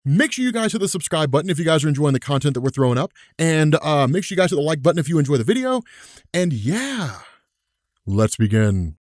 Make sure you guys hit the subscribe button if you guys are enjoying the content that we're throwing up. And make sure you guys hit the like button if you enjoy the video. And yeah, let's begin.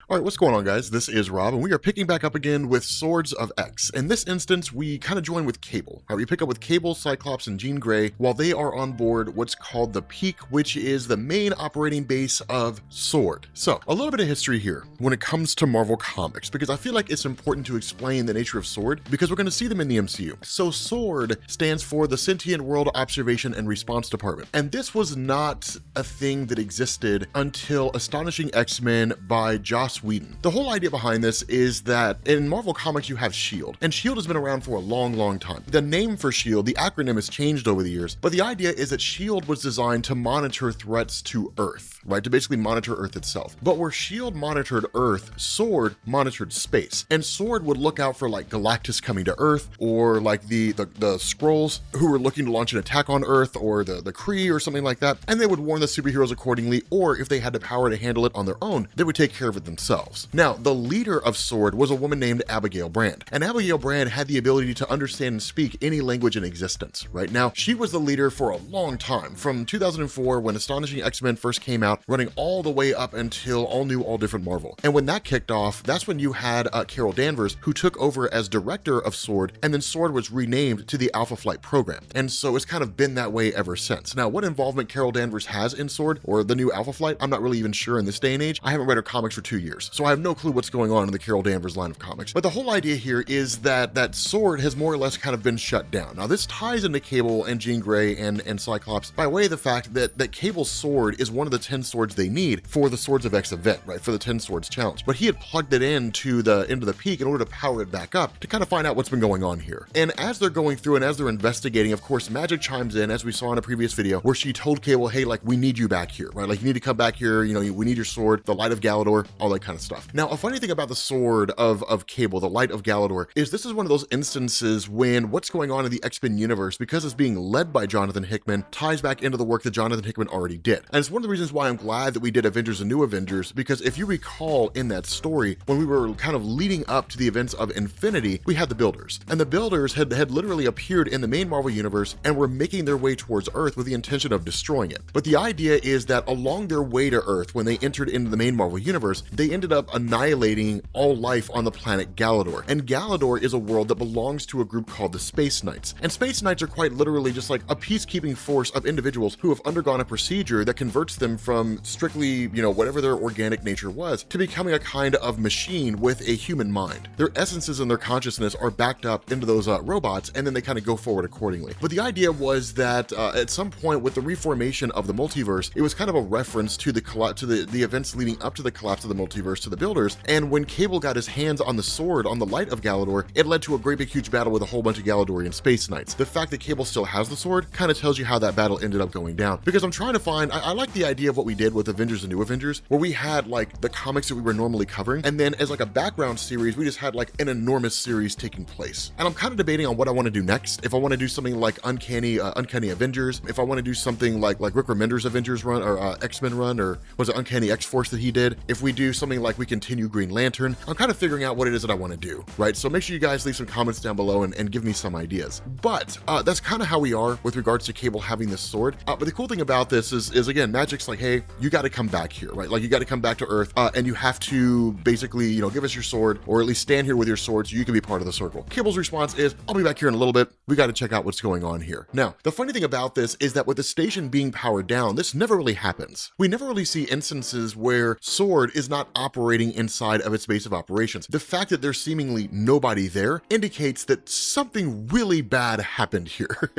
All right, what's going on, guys? This is Rob, and we are picking back up again with Swords of X. In this instance, we kind of join with Cable. All right, we pick up with Cable, Cyclops, and Jean Grey while they are on board what's called the Peak, which is the main operating base of S.W.O.R.D. So, a little bit of history here when it comes to Marvel Comics, because I feel like it's important to explain the nature of S.W.O.R.D, because we're going to see them in the MCU. So, S.W.O.R.D stands for the Sentient World Observation and Response Department, and this was not a thing that existed until Astonishing X-Men by Joss Whedon. The whole idea behind this is that in Marvel Comics you have S.W.O.R.D, and S.W.O.R.D has been around for a long time. The name for S.W.O.R.D, the acronym has changed over the years, but the idea is that S.W.O.R.D was designed to monitor threats to Earth, right? To basically monitor Earth itself. But where S.W.O.R.D monitored Earth, S.W.O.R.D monitored space, and S.W.O.R.D would look out for like Galactus coming to Earth, or like the Skrulls who were looking to launch an attack on Earth, or the Kree or something like that, and they would warn the superheroes accordingly, or if they had the power to handle it on their own, they would take care of it themselves. Now, the leader of S.W.O.R.D was a woman named Abigail Brand, and Abigail Brand had the ability to understand and speak any language in existence. Right now, she was the leader for a long time, from 2004 when Astonishing X-Men first came out, running all the way up until All New, All Different Marvel. And when that kicked off, that's when you had Carol Danvers, who took over as director of S.W.O.R.D, and then S.W.O.R.D was renamed to the Alpha Flight program. And so it's kind of been that way ever since. Now, what involvement Carol Danvers has in S.W.O.R.D or the new Alpha Flight, I'm not really even sure in this day and age. I haven't read her comics for 2 years, so I have no clue what's going on in the Carol Danvers line of comics. But the whole idea here is that S.W.O.R.D has more or less kind of been shut down. Now, this ties into Cable and Jean Grey and Cyclops by way of the fact that Cable's sword is one of the 10 swords they need for the Swords of X event, right? For the 10 Swords challenge. But he had plugged it into the Peak in order to power it back up to kind of find out what's been going on here. And as they're going through and as they're investigating, of course, Magic chimes in, as we saw in a previous video, where she told Cable, hey, like, we need you back here, right? Like, you need to come back here, you know, we need your sword, the light of Galador, all that kind of stuff. Now, a funny thing about the sword of Cable, the light of Galador, is this is one of those instances when what's going on in the X-Men universe, because it's being led by Jonathan Hickman, ties back into the work that Jonathan Hickman already did. And it's one of the reasons why I'm glad that we did Avengers and New Avengers, because if you recall in that story, when we were kind of leading up to the events of Infinity, we had the Builders. And the Builders had literally appeared in the main Marvel universe and were making their way towards Earth with the intention of destroying it. But the idea is that along their way to Earth, when they entered into the main Marvel universe, they ended up annihilating all life on the planet Galador. And Galador is a world that belongs to a group called the Space Knights. And Space Knights are quite literally just like a peacekeeping force of individuals who have undergone a procedure that converts them from strictly, you know, whatever their organic nature was, to becoming a kind of machine with a human mind. Their essences and their consciousness are backed up into those robots, and then they kind of go forward accordingly. But the idea was that at some point with the reformation of the multiverse, it was kind of a reference to the events leading up to the collapse of the multiverse to the Builders. And when Cable got his hands on the sword, on the light of Galador, it led to a great big huge battle with a whole bunch of Galadorian Space Knights. The fact that Cable still has the sword kind of tells you how that battle ended up going down. Because I'm trying to find, I like the idea of what we did with Avengers and New Avengers, where we had like the comics that we were normally covering, and then as like a background series, we just had like an enormous series taking place. And I'm kind of debating on what I want to do next. If I want to do something like Uncanny Avengers, if I want to do something like Rick Remender's Avengers run, or X-Men run, or was it Uncanny X-Force that he did? If we do something like we continue Green Lantern, I'm kind of figuring out what it is that I want to do, right? So make sure you guys leave some comments down below and give me some ideas. But that's kind of how we are with regards to Cable having this sword. But the cool thing about this is again, Magic's like, hey, you got to come back here, right? Like, you got to come back to Earth, and you have to basically, you know, give us your sword, or at least stand here with your sword so you can be part of the circle. Cable's response is, I'll be back here in a little bit. We got to check out what's going on here. Now, the funny thing about this is that with the station being powered down, this never really happens. We never really see instances where S.W.O.R.D is not operating inside of its base of operations. The fact that there's seemingly nobody there indicates that something really bad happened here.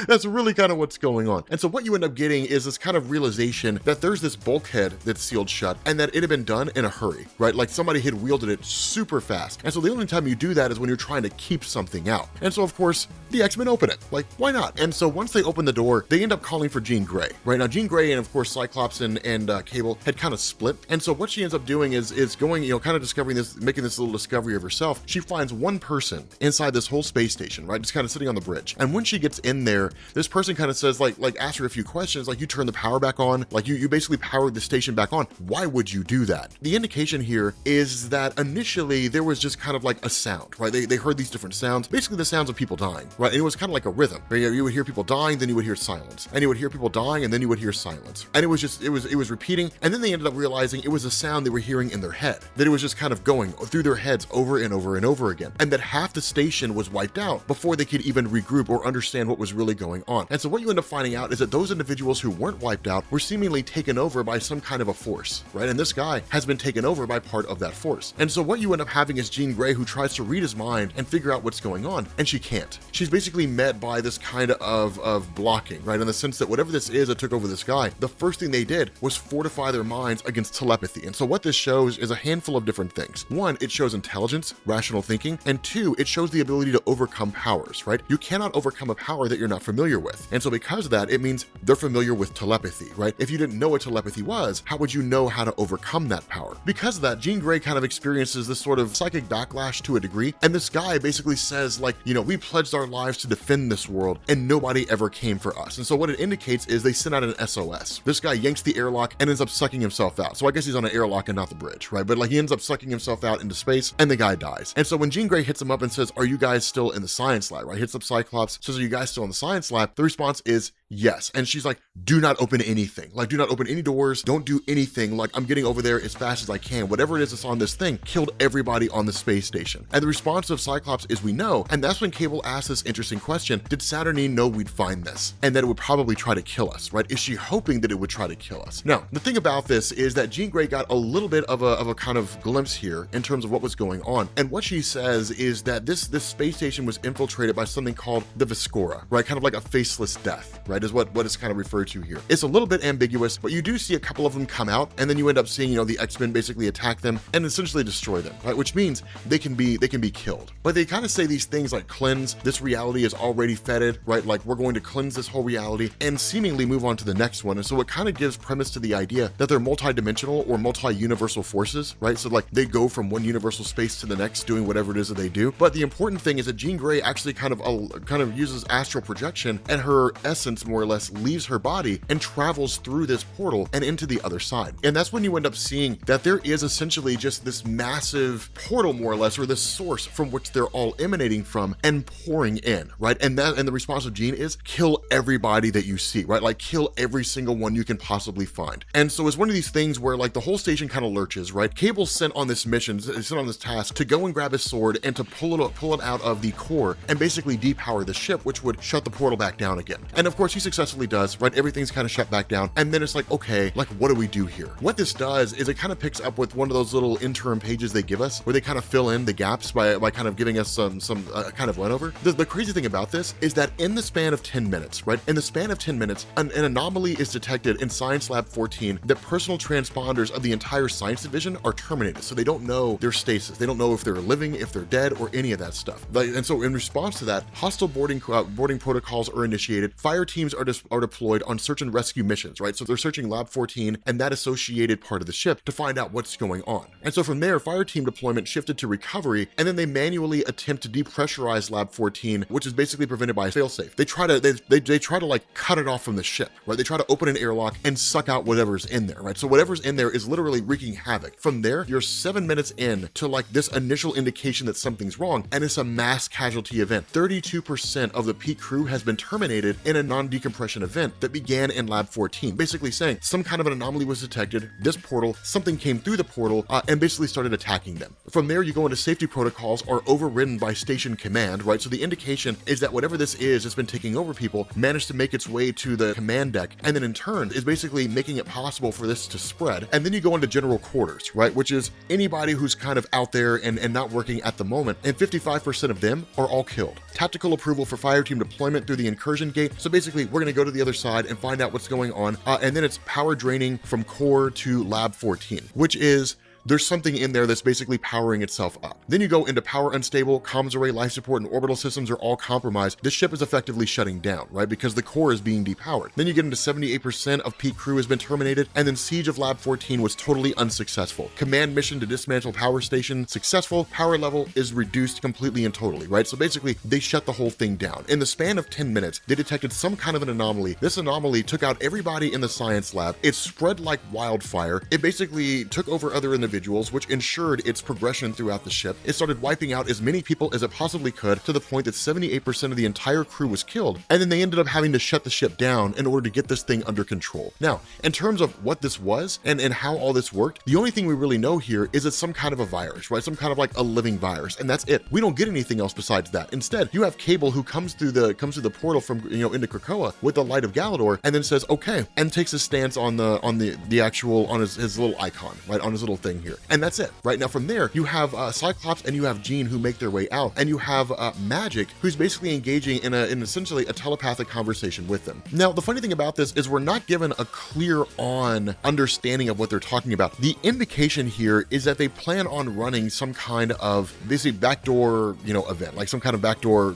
That's really kind of what's going on. And so what you end up getting is this kind of realization that there's this bulkhead that's sealed shut, and that it had been done in a hurry, right? Like somebody had wielded it super fast. And so the only time you do that is when you're trying to keep something out. And so of course, the X-Men open it. Like, why not? And so once they open the door, they end up calling for Jean Grey, right? Now, Jean Grey and of course Cyclops and Cable had kind of split. And so what she ends ends up doing is going, kind of discovering this, making this little discovery of herself. She finds one person inside this whole space station, right? Just kind of sitting on the bridge. And when she gets in there, this person kind of says, like asks her a few questions, like, you turn the power back on, like you basically powered the station back on. Why would you do that? The indication here is that initially there was just kind of like a sound, right? They heard these different sounds, basically the sounds of people dying, right? And it was kind of like a rhythm, right? You would hear people dying, then you would hear silence, and you would hear people dying, and then you would hear silence. And it was repeating. And then they ended up realizing it was a sound they were hearing in their head, that it was just kind of going through their heads over and over and over again. And that half the station was wiped out before they could even regroup or understand what was really going on. And so what you end up finding out is that those individuals who weren't wiped out were seemingly taken over by some kind of a force, right? And this guy has been taken over by part of that force. And so what you end up having is Jean Grey, who tries to read his mind and figure out what's going on, and she can't. She's basically met by this kind of blocking, right? In the sense that whatever this is that took over this guy, the first thing they did was fortify their minds against telepathy. And so what this shows is a handful of different things. One, it shows intelligence, rational thinking, and two, it shows the ability to overcome powers, right? You cannot overcome a power that you're not familiar with. And so because of that, it means they're familiar with telepathy, right? If you didn't know what telepathy was, how would you know how to overcome that power? Because of that, Jean Grey kind of experiences this sort of psychic backlash to a degree. And this guy basically says, like, we pledged our lives to defend this world and nobody ever came for us. And so what it indicates is they sent out an SOS. This guy yanks the airlock and ends up sucking himself out. So I guess he's on an airlock and not the bridge, right? But like he ends up sucking himself out into space and the guy dies. And so when Jean Grey hits him up and says, are you guys still in the science lab, right? Hits up Cyclops, says, are you guys still in the science lab? The response is yes. And she's like, do not open anything. Like, do not open any doors. Don't do anything. Like, I'm getting over there as fast as I can. Whatever it is that's on this thing killed everybody on the space station. And the response of Cyclops is we know. And that's when Cable asks this interesting question. Did Saturnine know we'd find this? And that it would probably try to kill us, right? Is she hoping that it would try to kill us? Now, the thing about this is that Jean Grey got a little bit of a kind of glimpse here in terms of what was going on. And what she says is that this space station was infiltrated by something called the Vescora, right? Kind of like a faceless death, right? Is what is kind of referred to here. It's a little bit ambiguous, but you do see a couple of them come out, and then you end up seeing, the X-Men basically attack them and essentially destroy them, right? Which means they can be killed. But they kind of say these things like cleanse, this reality is already fetid, right? Like we're going to cleanse this whole reality and seemingly move on to the next one. And so it kind of gives premise to the idea that they're multi-dimensional or multi-universal forces, right? So like they go from one universal space to the next doing whatever it is that they do. But the important thing is that Jean Grey actually kind of uses astral projection, and her essence more or less leaves her body and travels through this portal and into the other side. And that's when you end up seeing that there is essentially just this massive portal more or less, or this source from which they're all emanating from and pouring in, right? And the response of Jean is kill everybody that you see, right? Like kill every single one you can possibly find. And so it's one of these things where like the whole station kind of lurches, right? Cable's sent on this mission, sent on this task to go and grab his sword and to pull it out of the core and basically depower the ship, which would shut the portal back down again. And of course he successfully does, right? Everything's kind of shut back down. And then it's like, okay, like what do we do here? What this does is it kind of picks up with one of those little interim pages they give us where they kind of fill in the gaps by kind of giving us some kind of run over. The crazy thing about this is that in the span of 10 minutes, right? In the span of 10 minutes, an anomaly is detected in Science Lab 14 that personal transponders of the entire science division are terminated. So they don't know their status. They don't know if they're living, if they're dead, or any of that stuff. And so in response to that, hostile boarding protocols are initiated. Fire teams are deployed on search and rescue missions, right? So they're searching Lab 14 and that associated part of the ship to find out what's going on. And so from there, fire team deployment shifted to recovery, and then they manually attempt to depressurize Lab 14, which is basically prevented by a failsafe. They try to like cut it off from the ship, right? They try to open an airlock and suck out whatever's in there, right? So whatever's in there is literally wreaking havoc. From there, you're 7 minutes in to like this initial indication that something's wrong, and it's a mass casualty event. 32% of the peak crew has been terminated in a non-decompression event that began in Lab 14, basically saying some kind of an anomaly was detected, this portal, something came through the portal, and basically started attacking them. From there, you go into safety protocols are overridden by station command, right? So the indication is that whatever this is that's been taking over people managed to make its way to the command deck, and then in turn is basically making it possible for this to spread. And then you go into general quarters, right? Which is anybody who's kind of out there and not working at the moment, and 55% of them are all killed. Tactical approval for fire team deployment through the incursion gate. So basically, we're going to go to the other side and find out what's going on, and then it's power draining from core to Lab 14, which is there's something in there that's basically powering itself up. Then you go into power unstable, comms array, life support, and orbital systems are all compromised. This ship is effectively shutting down, right? Because the core is being depowered. Then you get into 78% of peak crew has been terminated, and then Siege of Lab 14 was totally unsuccessful. Command mission to dismantle power station successful. Power level is reduced completely and totally, right? So basically, they shut the whole thing down. In the span of 10 minutes, they detected some kind of an anomaly. This anomaly took out everybody in the science lab. It spread like wildfire. It basically took over other individuals, which ensured its progression throughout the ship. It started wiping out as many people as it possibly could, to the point that 78% of the entire crew was killed. And then they ended up having to shut the ship down in order to get this thing under control. Now, in terms of what this was and how all this worked, the only thing we really know here is it's some kind of a virus, right? Some kind of like a living virus, and that's it. We don't get anything else besides that. Instead, you have Cable who comes through the portal from, you know, into Krakoa with the light of Galador, and then says okay, and takes a stance on the actual, on his little icon, right, on his little thing here, and that's it. Right now, from there, you have Cyclops and you have Jean who make their way out, and you have Magic, who's basically engaging in essentially a telepathic conversation with them. Now, the funny thing about this is we're not given a clear on understanding of what they're talking about. The indication here is that they plan on running some kind of basically backdoor, you know, event, like some kind of backdoor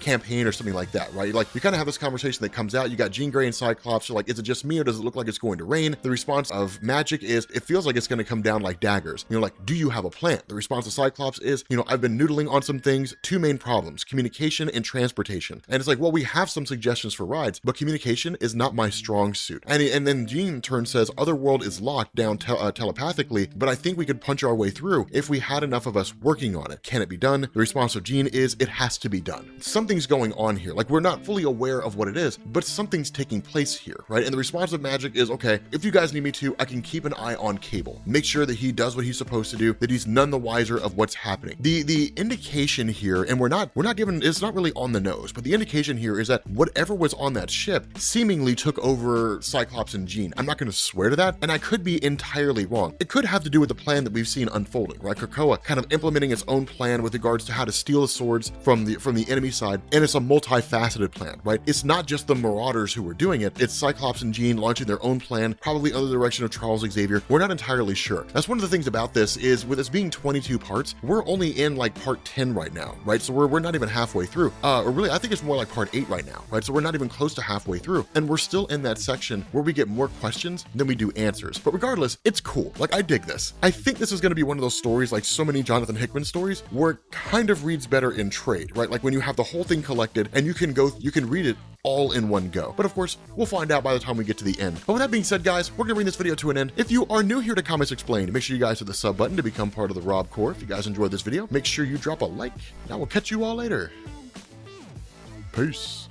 campaign or something like that, right? Like, you kind of have this conversation that comes out. You got Jean Grey and Cyclops are like, is it just me or does it look like it's going to rain? The response of Magic is, it feels like it's going to come down like daggers. You know, like, do you have a plan? The response of Cyclops is, you know, I've been noodling on some things. Two main problems: communication and transportation. And it's like, well, we have some suggestions for rides, but communication is not my strong suit. And then Jean in turn says, Otherworld is locked down telepathically, but I think we could punch our way through if we had enough of us working on it. Can it be done? The response of Jean is, it has to be done. Something's going on here. Like, we're not fully aware of what it is, but something's taking place here, right? And the response of Magic is, okay, if you guys need me to, I can keep an eye on Cable. Make sure that he does what he's supposed to do, that he's none the wiser of what's happening. The indication here, and we're not given, it's not really on the nose, but the indication here is that whatever was on that ship seemingly took over Cyclops and Jean. I'm not going to swear to that, and I could be entirely wrong. It could have to do with the plan that we've seen unfolding, right? Krakoa kind of implementing its own plan with regards to how to steal the swords from the enemy side, and it's a multifaceted plan, right? It's not just the Marauders who were doing it, it's Cyclops and Jean launching their own plan, probably under the direction of Charles Xavier. We're not entirely sure. That's one of the things about this, is with this being 22 parts, we're only in like part 10 right now, right? So we're not even halfway through, or really, I think it's more like part 8 right now, right? So we're not even close to halfway through, and we're still in that section where we get more questions than we do answers. But regardless, it's cool. Like, I dig this. I think this is going to be one of those stories, like so many Jonathan Hickman stories, where it kind of reads better in trade, right? Like when you have the whole thing collected and you can read it all in one go. But of course, we'll find out by the time we get to the end. But with that being said, guys, we're gonna bring this video to an end. If you are new here to Comics Explained, make sure you guys hit the sub button to become part of the Rob Corps. If you guys enjoyed this video, make sure you drop a like, and I will catch you all later. Peace.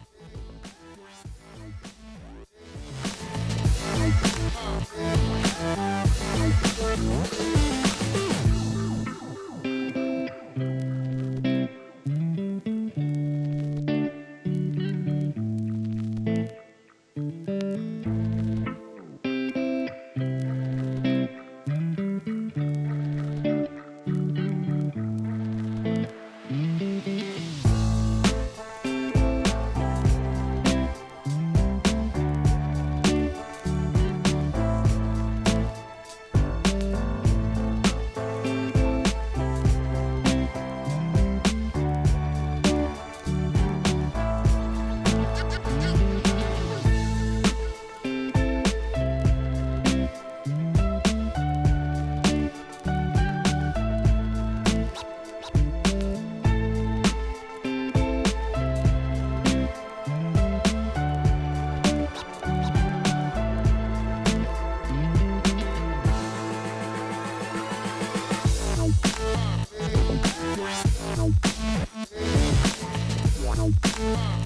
Wow.